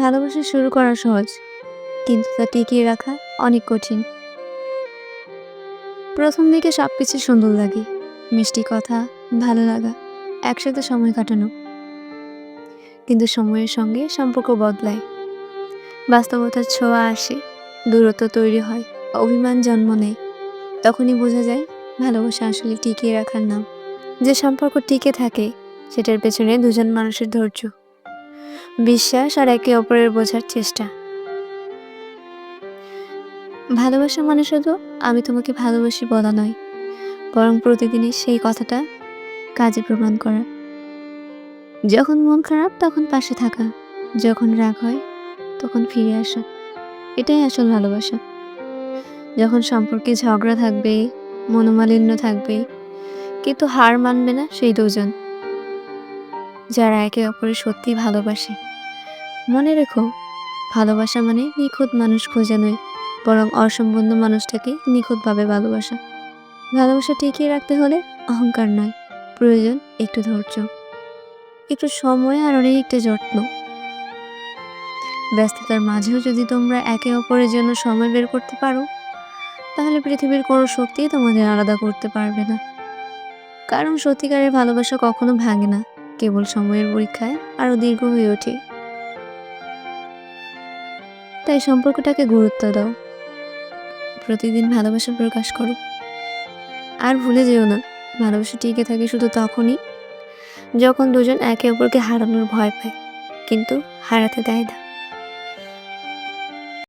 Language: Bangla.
ভালোবাসা শুরু করা সহজ, কিন্তু তা টিকিয়ে রাখা অনেক কঠিন। প্রথম দিকে সবকিছু সুন্দর লাগে, মিষ্টি কথা, ভালো লাগা, একসাথে সময় কাটানো। কিন্তু সময়ের সঙ্গে সম্পর্ক বদলায়, বাস্তবতার ছোঁয়া আসে, দূরত্ব তৈরি হয়, অভিমান জন্ম নেয়। তখনই বোঝা যায় ভালোবাসা আসলে টিকিয়ে রাখার নাম। যে সম্পর্ক টিকে থাকে সেটার পেছনে দুজন মানুষের ধৈর্য, বিশ্বাস আর একে অপরের বোঝার চেষ্টা। ভালোবাসা মানে শুধু আমি তোমাকে ভালোবাসি বলা নয়, বরং প্রতিদিনই সেই কথাটা কাজে প্রমাণ করা। যখন মন খারাপ তখন পাশে থাকা, যখন রাগ হয় তখন ফিরে আসা, এটাই আসল ভালোবাসা। যখন সম্পর্কে ঝগড়া থাকবে, মনোমালিন্য থাকবে, কিন্তু হার মানবে না সেই দুজন যারা একে অপরের সত্যি ভালোবাসে। মনে রেখো, ভালোবাসা মানে নিখুঁত মানুষ খোঁজা নয়, বরং অসম্পূর্ণ মানুষটাকে নিখুঁতভাবে ভালোবাসা। ভালোবাসা টিকিয়ে রাখতে হলে অহংকার নয়, প্রয়োজন একটু ধৈর্য, একটু সময় আর অনেকটা যত্ন। ব্যস্ততার মাঝেও যদি তোমরা একে অপরের জন্য সময় বের করতে পারো, তাহলে পৃথিবীর কোনো শক্তি তোমাদের আলাদা করতে পারবে না। কারণ সত্যিকারের ভালোবাসা কখনো ভাঙে না, কেবল সময়ের পরীক্ষায় আরো দীর্ঘ হয়ে ওঠে। তাই সম্পর্কটাকে গুরুত্ব দাও, প্রতিদিন ভালোবাসা প্রকাশ করো। আর ভুলে যেও না, ভালোবাসা টিকে থাকে শুধু তখনই যখন দুজন একে অপরকে হারানোর ভয় পায়, কিন্তু হারাতে দেয় না।